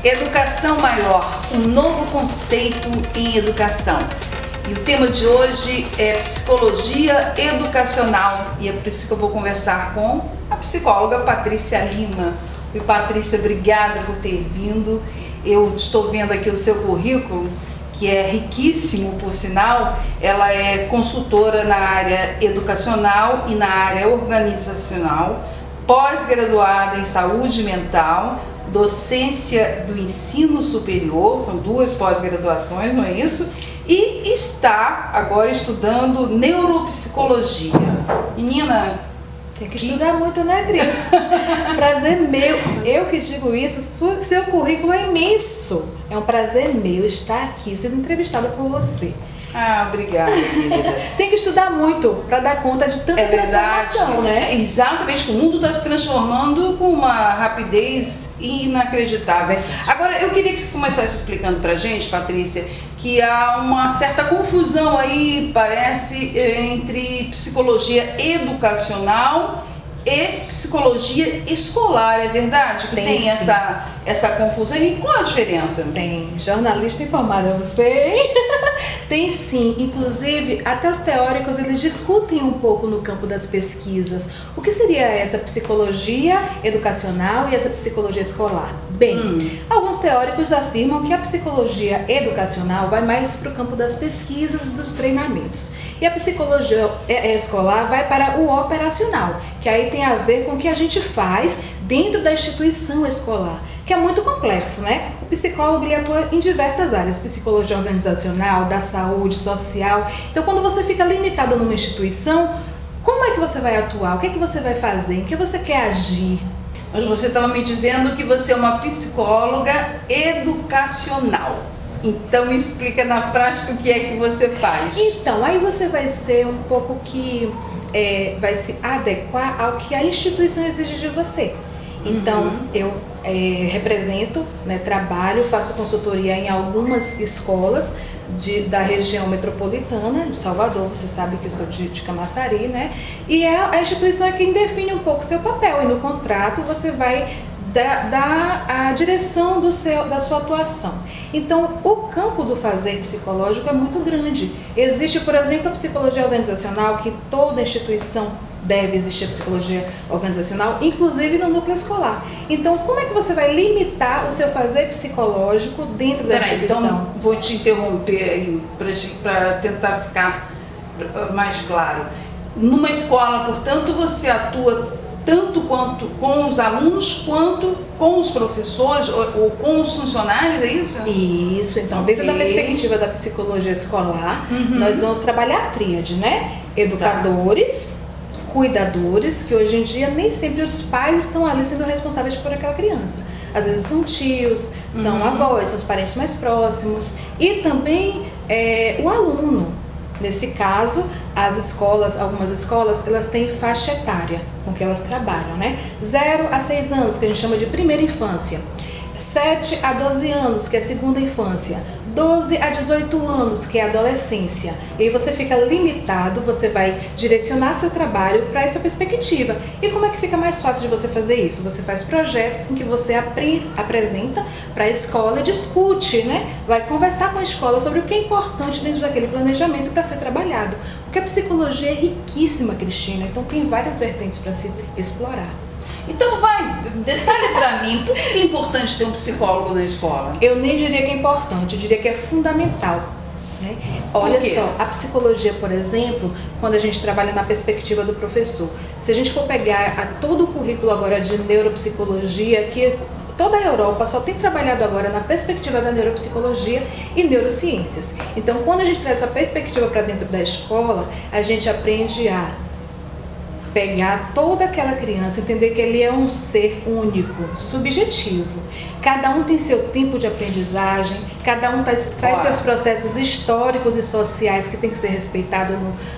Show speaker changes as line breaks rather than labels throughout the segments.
Educação Maior, um novo conceito em educação. E o tema de hoje é psicologia educacional e é por isso que eu vou conversar com a psicóloga Patrícia Lima. E Patrícia, obrigada por ter vindo. Eu estou vendo aqui o seu currículo, que é riquíssimo, por sinal. Ela é consultora na área educacional e na área organizacional, pós-graduada em saúde mental, docência do ensino superior, são 2 pós-graduações, não é isso? E está agora estudando neuropsicologia. Menina,
tem que estudar muito, né, Cris? Prazer meu. Eu que digo isso, seu currículo é imenso. É um prazer meu estar aqui sendo entrevistada por você.
Ah, obrigada, querida.
Tem que estudar muito para dar conta de tanta transformação, né?
Exatamente, o mundo está se transformando com uma rapidez inacreditável. Agora, eu queria que você começasse explicando para a gente, Patrícia, que há uma certa confusão aí, parece, entre psicologia educacional e psicologia escolar, é verdade? Que tem essa confusão. E qual a diferença?
Tem. Jornalista informada, você, hein? Tem sim. Inclusive, até os teóricos, eles discutem um pouco no campo das pesquisas. O que seria essa psicologia educacional e essa psicologia escolar? Bem, alguns teóricos afirmam que a psicologia educacional vai mais para o campo das pesquisas e dos treinamentos. E a psicologia escolar vai para o operacional, que aí tem a ver com o que a gente faz dentro da instituição escolar, que é muito complexo, né? O psicólogo ele atua em diversas áreas, psicologia organizacional, da saúde, social. Então, quando você fica limitado numa instituição, como é que você vai atuar? O que é que você vai fazer? Em que você quer agir?
Mas você estava me dizendo que você é uma psicóloga educacional. Então me explica na prática o que é que você faz.
Então, aí você vai ser um pouco que vai se adequar ao que a instituição exige de você. Então, eu represento, né, trabalho, faço consultoria em algumas escolas da região metropolitana de Salvador. Você sabe que eu sou de Camaçari, né? E a instituição é quem define um pouco o seu papel. E no contrato você vai dar a direção da sua atuação. Então, o campo do fazer psicológico é muito grande. Existe, por exemplo, a psicologia organizacional, que toda instituição deve existir a psicologia organizacional, inclusive no núcleo escolar. Então, como é que você vai limitar o seu fazer psicológico dentro da instituição?
Então, vou te interromper aí para tentar ficar mais claro. Numa escola, portanto, você atua tanto quanto com os alunos, quanto com os professores ou com os funcionários, é isso?
Isso, então dentro da perspectiva da psicologia escolar, nós vamos trabalhar a tríade, né? Educadores, cuidadores, que hoje em dia nem sempre os pais estão ali sendo responsáveis por aquela criança. Às vezes são tios, são avós, são os parentes mais próximos e também o aluno. Nesse caso, as escolas, algumas escolas, elas têm faixa etária com que elas trabalham, né? 0 a 6 anos, que a gente chama de primeira infância. 7 a 12 anos, que é segunda infância. 12 a 18 anos, que é a adolescência. E aí você fica limitado, você vai direcionar seu trabalho para essa perspectiva. E como é que fica mais fácil de você fazer isso? Você faz projetos em que você apresenta para a escola e discute, né? Vai conversar com a escola sobre o que é importante dentro daquele planejamento para ser trabalhado. Porque a psicologia é riquíssima, Cristina, então tem várias vertentes para se explorar.
Então detalhe para mim, por que é importante ter um psicólogo na escola?
Eu nem diria que é importante, eu diria que é fundamental, né? Olha só, a psicologia, por exemplo, quando a gente trabalha na perspectiva do professor, se a gente for pegar todo o currículo agora de neuropsicologia, que toda a Europa só tem trabalhado agora na perspectiva da neuropsicologia e neurociências. Então, quando a gente traz essa perspectiva para dentro da escola, a gente aprende a pegar toda aquela criança, entender que ele é um ser único, subjetivo. Cada um tem seu tempo de aprendizagem, cada um traz seus processos históricos e sociais que tem que ser respeitado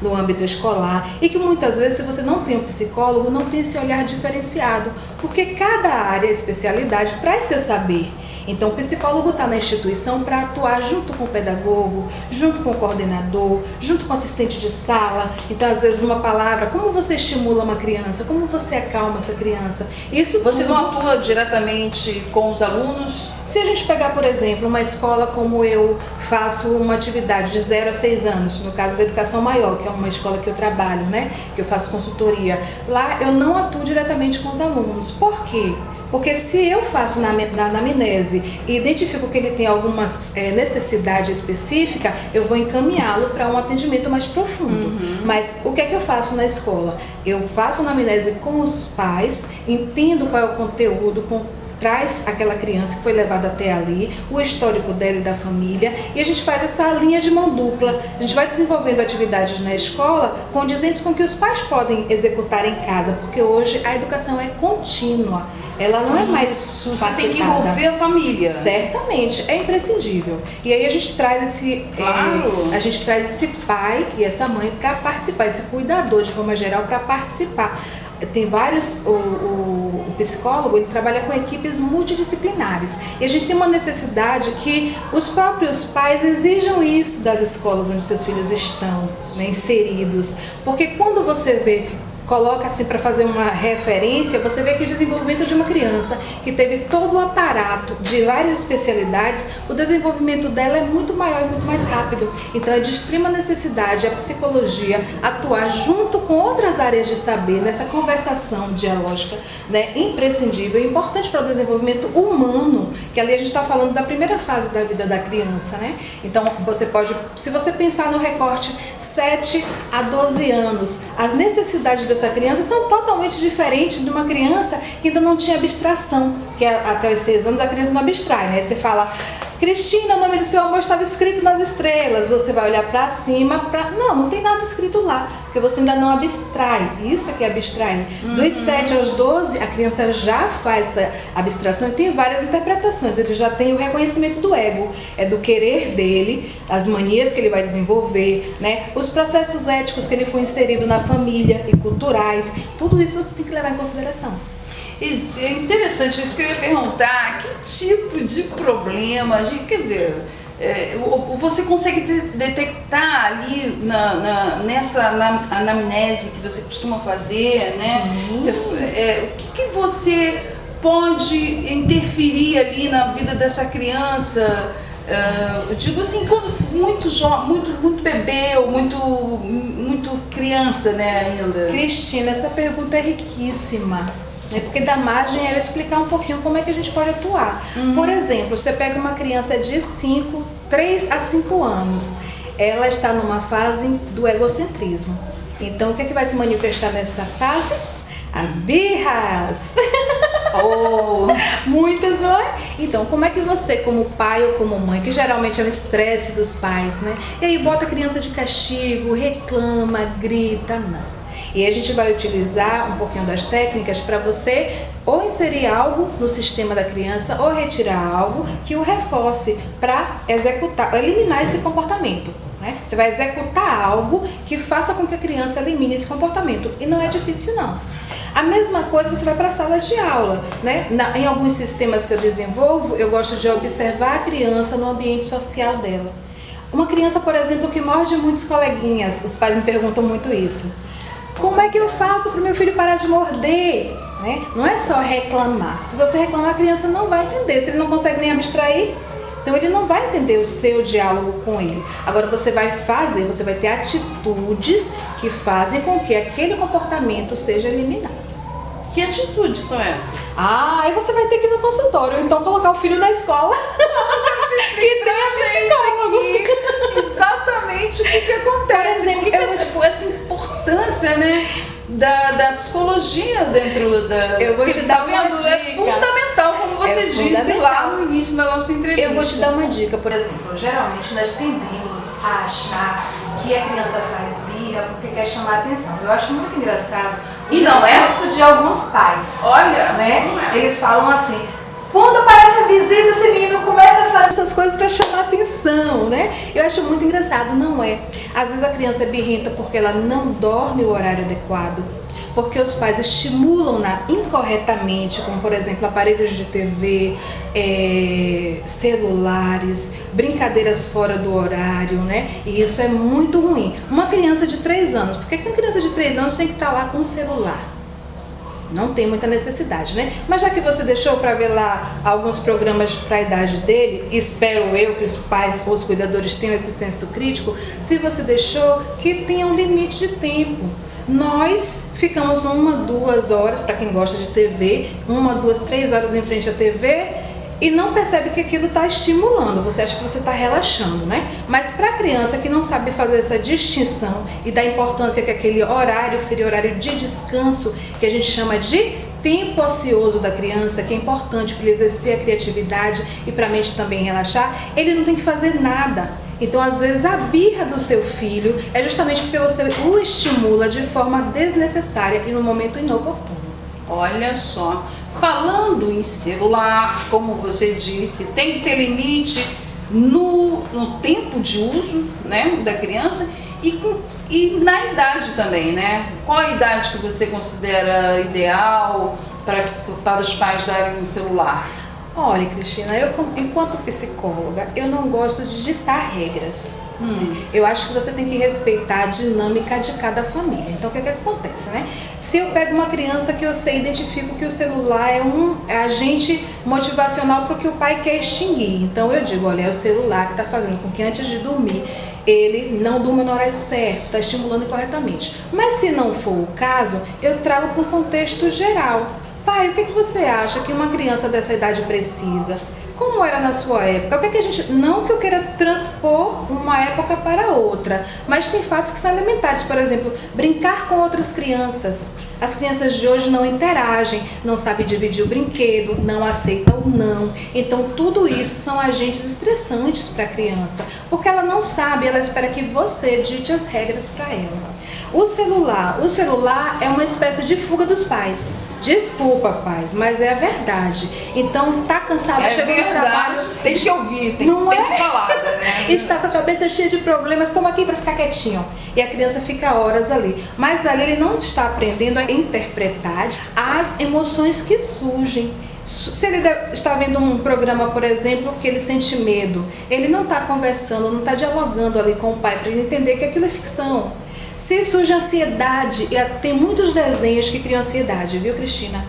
no âmbito escolar e que muitas vezes, se você não tem um psicólogo, não tem esse olhar diferenciado, porque cada área, especialidade, traz seu saber. Então o psicólogo está na instituição para atuar junto com o pedagogo, junto com o coordenador, junto com o assistente de sala. Então às vezes uma palavra, como você estimula uma criança, como você acalma essa criança. Isso
Você
tudo...
não atua diretamente com os alunos?
Se a gente pegar, por exemplo, uma escola como eu faço uma atividade de 0 a 6 anos, no caso da Educação Maior, que é uma escola que eu trabalho, né, que eu faço consultoria, lá eu não atuo diretamente com os alunos. Por quê? Porque se eu faço na anamnese e identifico que ele tem alguma necessidade específica, eu vou encaminhá-lo para um atendimento mais profundo. Mas o que é que eu faço na escola? Eu faço uma anamnese com os pais, entendo qual é o conteúdo, traz aquela criança que foi levada até ali, o histórico dela e da família, e a gente faz essa linha de mão dupla. A gente vai desenvolvendo atividades na escola condizentes com que os pais podem executar em casa, porque hoje a educação é contínua, ela não é mais
Você tem que envolver a família.
Certamente, é imprescindível. E aí a gente traz a gente traz esse pai e essa mãe para participar, esse cuidador de forma geral para participar. Tem vários, o psicólogo ele trabalha com equipes multidisciplinares e a gente tem uma necessidade que os próprios pais exijam isso das escolas onde seus filhos estão, né, inseridos, porque quando você vê, coloca assim para fazer uma referência, você vê que o desenvolvimento de uma criança que teve todo o aparato de várias especialidades, o desenvolvimento dela é muito maior e muito mais rápido. Então é de extrema necessidade a psicologia atuar junto com outras áreas de saber nessa conversação dialógica, né, imprescindível e importante para o desenvolvimento humano, que ali a gente está falando da primeira fase da vida da criança, né? Então você pode, se você pensar no recorte 7 a 12 anos, as necessidades dessa criança são totalmente diferentes de uma criança que ainda não tinha abstração, que até os 6 anos a criança não abstrai, né? Você fala, Cristina, o nome do seu amor estava escrito nas estrelas, você vai olhar para cima, não tem nada escrito lá, porque você ainda não abstrai, isso é que é abstrair. Dos 7 aos 12, a criança já faz essa abstração e tem várias interpretações, ele já tem o reconhecimento do ego, é do querer dele, as manias que ele vai desenvolver, né? Os processos éticos que ele foi inserido na família e culturais, tudo isso você tem que levar em consideração.
É interessante isso que eu ia perguntar, que tipo de problema, quer dizer, você consegue detectar ali nessa anamnese que você costuma fazer, né? O que você pode interferir ali na vida dessa criança? Eu digo assim, quando muito bebê ou muito criança, né, ainda.
Cristina, essa pergunta é riquíssima. Porque dá margem a eu explicar um pouquinho como é que a gente pode atuar. Por exemplo, você pega uma criança de 3 a 5 anos, ela está numa fase do egocentrismo. Então, o que é que vai se manifestar nessa fase? As birras! Muitas, não é? Então, como é que você, como pai ou como mãe, que geralmente é o estresse dos pais, né? E aí bota a criança de castigo, reclama, grita, não. E a gente vai utilizar um pouquinho das técnicas para você ou inserir algo no sistema da criança ou retirar algo que o reforce para executar, eliminar esse comportamento, né? Você vai executar algo que faça com que a criança elimine esse comportamento e não é difícil não. A mesma coisa você vai para a sala de aula, né? Em alguns sistemas que eu desenvolvo, eu gosto de observar a criança no ambiente social dela. Uma criança, por exemplo, que morde muitos coleguinhas, os pais me perguntam muito isso. Como é que eu faço para o meu filho parar de morder? Né? Não é só reclamar. Se você reclamar, a criança não vai entender. Se ele não consegue nem abstrair, então ele não vai entender o seu diálogo com ele. Agora você vai ter atitudes que fazem com que aquele comportamento seja eliminado.
Que atitudes são essas?
Aí você vai ter que ir no consultório, ou então colocar o filho na escola.
Que tem psicólogo. Exatamente o que acontece. Por exemplo, essa importância, né, da psicologia dentro da...
Eu vou te dar uma dica.
É fundamental, como você disse lá no início da nossa entrevista.
Eu vou te dar uma dica, por exemplo. Geralmente nós tendemos a achar que a criança faz birra porque quer chamar a atenção. Eu acho muito engraçado o discurso de alguns pais.
Olha,
né? Eles falam assim: quando aparece a visita, esse menino começa a fazer essas coisas para chamar atenção, né? Eu acho muito engraçado, não é? Às vezes a criança é birrenta porque ela não dorme o horário adequado, porque os pais estimulam-na incorretamente, como por exemplo aparelhos de TV, celulares, brincadeiras fora do horário, né? E isso é muito ruim. Uma criança de 3 anos, por que uma criança de 3 anos tem que estar lá com o celular? Não tem muita necessidade, né? Mas já que você deixou para ver lá alguns programas para a idade dele, espero eu que os pais ou os cuidadores tenham esse senso crítico, se você deixou, que tenha um limite de tempo. Nós ficamos 1, 2 horas, para quem gosta de TV, 1, 2, 3 horas em frente à TV e não percebe que aquilo está estimulando, você acha que você está relaxando, né? Mas para a criança que não sabe fazer essa distinção e da importância que aquele horário, que seria horário de descanso, que a gente chama de tempo ocioso da criança, que é importante para ele exercer a criatividade e para a mente também relaxar, ele não tem que fazer nada. Então, às vezes, a birra do seu filho é justamente porque você o estimula de forma desnecessária e no momento inoportuno.
Olha só, falando em celular, como você disse, tem que ter limite no tempo de uso, né, da criança e na idade também, né? Qual a idade que você considera ideal para os pais darem um celular?
Olha, Cristina, eu enquanto psicóloga, eu não gosto de ditar regras. Eu acho que você tem que respeitar a dinâmica de cada família. Então, o que acontece, né? Se eu pego uma criança que eu sei, identifico que o celular é um agente motivacional para o que o pai quer extinguir. Então, eu digo, olha, é o celular que está fazendo com que antes de dormir ele não durma no horário certo, está estimulando incorretamente. Mas se não for o caso, eu trago para um contexto geral. Pai, o que você acha que uma criança dessa idade precisa? Como era na sua época? O que a gente... Não que eu queira transpor uma época para outra, mas tem fatos que são elementares. Por exemplo, brincar com outras crianças. As crianças de hoje não interagem, não sabem dividir o brinquedo, não aceitam o não. Então, tudo isso são agentes estressantes para a criança, porque ela não sabe, ela espera que você dite as regras para ela. O celular é uma espécie de fuga dos pais. Desculpa, pais, mas é a verdade. Então, tá cansado, chegou no trabalho,
tem que ouvir, tem que ser falada, né?
Está com a cabeça cheia de problemas, estamos aqui para ficar quietinho. E a criança fica horas ali. Mas ali ele não está aprendendo a interpretar as emoções que surgem. Se ele está vendo um programa, por exemplo, que ele sente medo, ele não está conversando, não está dialogando ali com o pai para ele entender que aquilo é ficção. Se surge ansiedade, e tem muitos desenhos que criam ansiedade, viu, Cristina?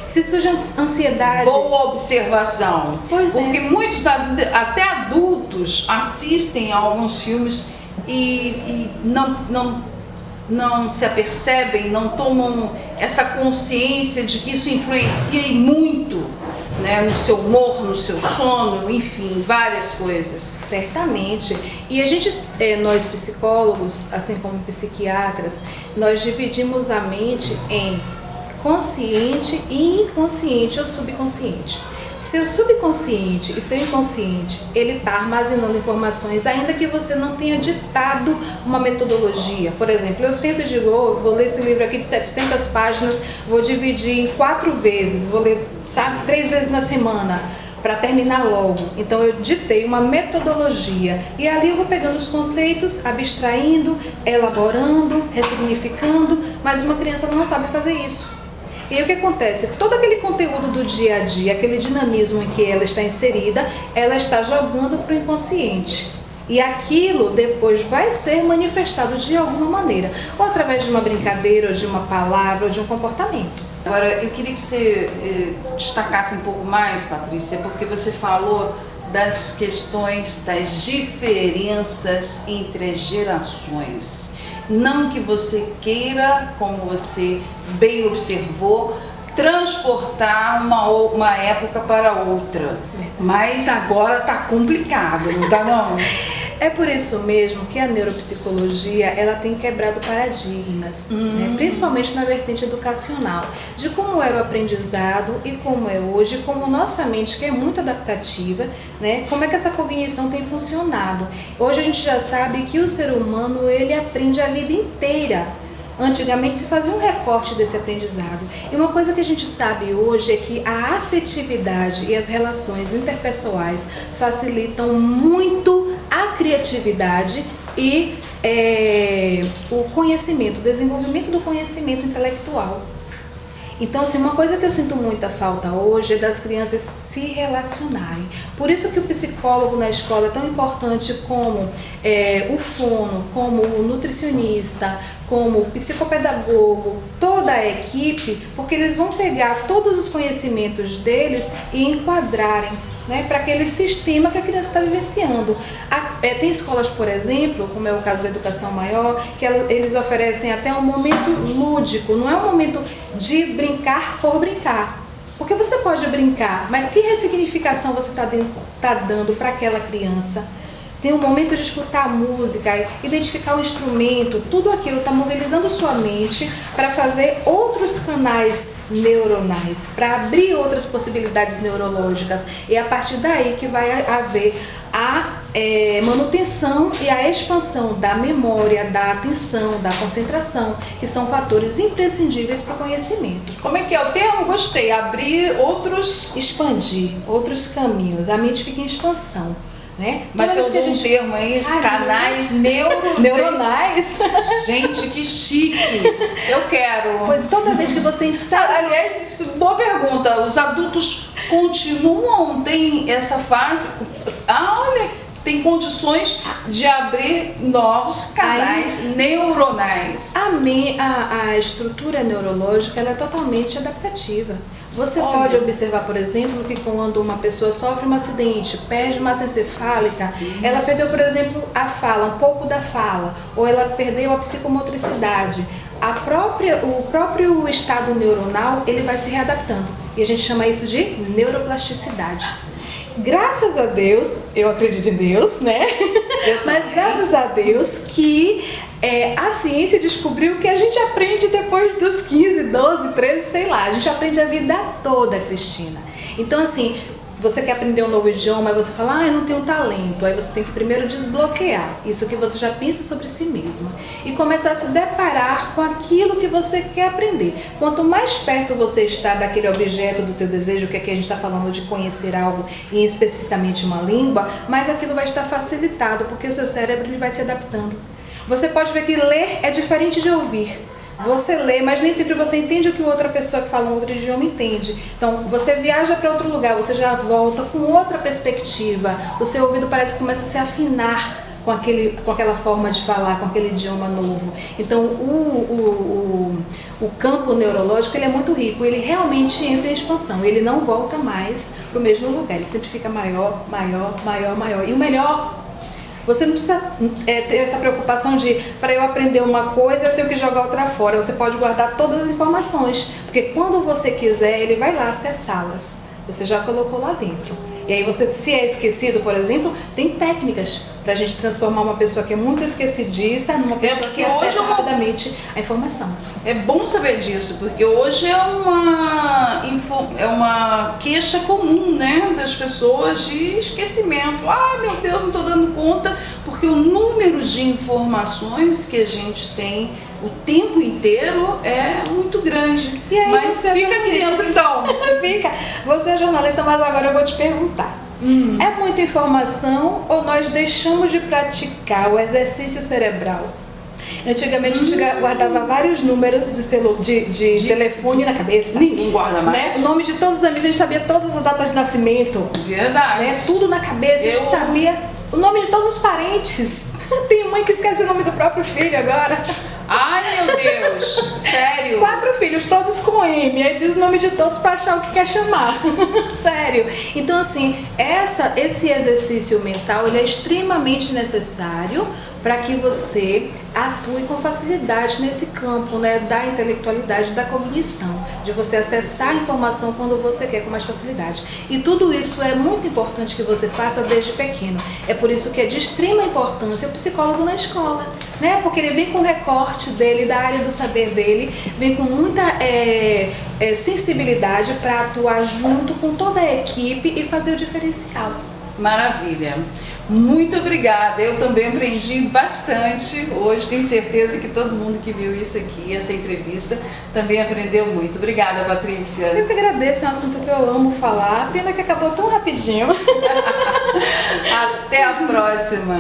Se surge ansiedade...
Boa observação.
Pois é.
Porque muitos, até adultos, assistem a alguns filmes e não se apercebem, não tomam essa consciência de que isso influencia e muito, né, no seu humor, no seu sono, enfim, várias coisas.
Certamente. E a gente, nós psicólogos, assim como psiquiatras, nós dividimos a mente em consciente e inconsciente ou subconsciente. Seu subconsciente e seu inconsciente, ele está armazenando informações, ainda que você não tenha ditado uma metodologia. Por exemplo, eu sento e digo, vou ler esse livro aqui de 700 páginas, vou dividir em 4 vezes, vou ler, 3 vezes na semana, para terminar logo. Então eu ditei uma metodologia e ali eu vou pegando os conceitos, abstraindo, elaborando, ressignificando, mas uma criança não sabe fazer isso. E o que acontece? Todo aquele conteúdo do dia a dia, aquele dinamismo em que ela está inserida, ela está jogando para o inconsciente. E aquilo depois vai ser manifestado de alguma maneira, ou através de uma brincadeira, ou de uma palavra, ou de um comportamento.
Agora, eu queria que você destacasse um pouco mais, Patrícia, porque você falou das questões, das diferenças entre as gerações. Não que você queira, como você bem observou, transportar uma época para outra. Mas agora está complicado, não está não?
É por isso mesmo que a neuropsicologia ela tem quebrado paradigmas, né? Principalmente na vertente educacional, de como era o aprendizado e como é hoje, como nossa mente, que é muito adaptativa, né? Como é que essa cognição tem funcionado. Hoje a gente já sabe que o ser humano ele aprende a vida inteira. Antigamente se fazia um recorte desse aprendizado. E uma coisa que a gente sabe hoje é que a afetividade e as relações interpessoais facilitam muito a criatividade e o conhecimento, o desenvolvimento do conhecimento intelectual. Então, assim, uma coisa que eu sinto muita falta hoje é das crianças se relacionarem. Por isso que o psicólogo na escola é tão importante como o fono, como o nutricionista, como o psicopedagogo, toda a equipe, porque eles vão pegar todos os conhecimentos deles e enquadrarem, né, para aquele sistema que a criança está vivenciando. Tem escolas, por exemplo, como é o caso da Educação Maior, que eles oferecem até um momento lúdico, não é um momento de brincar por brincar. Porque você pode brincar, mas que ressignificação você está dando para aquela criança? Tem um momento de escutar a música, identificar o instrumento, tudo aquilo está mobilizando sua mente para fazer outros canais neuronais, para abrir outras possibilidades neurológicas. E é a partir daí que vai haver a manutenção e a expansão da memória, da atenção, da concentração, que são fatores imprescindíveis para o conhecimento.
Como é que é o termo? Gostei. Abrir outros...
Expandir outros caminhos. A mente fica em expansão. Né?
Mas você usou um termo aí, canais
neuronais.
Gente, que chique! Eu quero.
Pois toda vez que você ensaia...
Aliás, boa pergunta. Os adultos continuam, tem essa fase... olha, tem condições de abrir novos canais neuronais.
A estrutura neurológica ela é totalmente adaptativa. Você pode observar, por exemplo, que quando uma pessoa sofre um acidente, perde massa encefálica, ela perdeu, por exemplo, a fala, um pouco da fala, ou ela perdeu a psicomotricidade. O próprio estado neuronal, ele vai se readaptando. E a gente chama isso de neuroplasticidade. Graças a Deus, eu acredito em Deus, né? Mas graças a Deus que a ciência descobriu que a gente aprende depois dos 15, 12, 13, sei lá. A gente aprende a vida toda, Cristina. Então, assim, você quer aprender um novo idioma, aí você fala, eu não tenho talento. Aí você tem que primeiro desbloquear isso que você já pensa sobre si mesma e começar a se deparar com aquilo que você quer aprender. Quanto mais perto você está daquele objeto do seu desejo, que aqui a gente está falando de conhecer algo e especificamente uma língua, mais aquilo vai estar facilitado, porque o seu cérebro ele vai se adaptando. Você pode ver que ler é diferente de ouvir. Você lê, mas nem sempre você entende o que outra pessoa que fala um outro idioma entende. Então, você viaja para outro lugar, você já volta com outra perspectiva. O seu ouvido parece que começa a se afinar com aquela forma de falar, com aquele idioma novo. Então, o campo neurológico ele é muito rico, ele realmente entra em expansão. Ele não volta mais para o mesmo lugar, ele sempre fica maior, maior, maior, maior. E o melhor... Você não precisa ter essa preocupação de, para eu aprender uma coisa, eu tenho que jogar outra fora. Você pode guardar todas as informações, porque quando você quiser, ele vai lá acessá-las. Você já colocou lá dentro. E aí você, se é esquecido, por exemplo, tem técnicas para a gente transformar uma pessoa que é muito esquecidiça numa pessoa que acessa rapidamente a informação.
É bom saber disso, porque hoje é uma queixa comum, né, das pessoas de esquecimento. Ai, meu Deus, não estou dando conta, porque o número de informações que a gente tem o tempo inteiro é muito grande.
E aí,
mas fica aqui dentro, então.
Fica. Você é jornalista, mas agora eu vou te perguntar. É muita informação ou nós deixamos de praticar o exercício cerebral? Antigamente a gente guardava vários números de telefone na cabeça.
Ninguém guarda mais.
Né? O nome de todos os amigos, a gente sabia todas as datas de nascimento.
Verdade.
Né? Tudo na cabeça, a gente sabia o nome de todos os parentes. Tem mãe que esquece o nome do próprio filho agora.
Ai, meu Deus, sério?
4 filhos, todos com M, aí diz o nome de todos para achar o que quer chamar. Sério. Então, assim, esse exercício mental ele é extremamente necessário para que você atue com facilidade nesse campo, né, da intelectualidade, da cognição, de você acessar a informação quando você quer com mais facilidade. E tudo isso é muito importante que você faça desde pequeno. É por isso que é de extrema importância o psicólogo na escola, né? Porque ele vem com o recorte dele, da área do saber dele, vem com muita sensibilidade para atuar junto com toda a equipe e fazer o diferencial.
Maravilha. Muito obrigada. Eu também aprendi bastante hoje. Tenho certeza que todo mundo que viu isso aqui, essa entrevista, também aprendeu muito. Obrigada, Patrícia.
Eu que agradeço, é um assunto que eu amo falar. Pena que acabou tão rapidinho.
Até a próxima.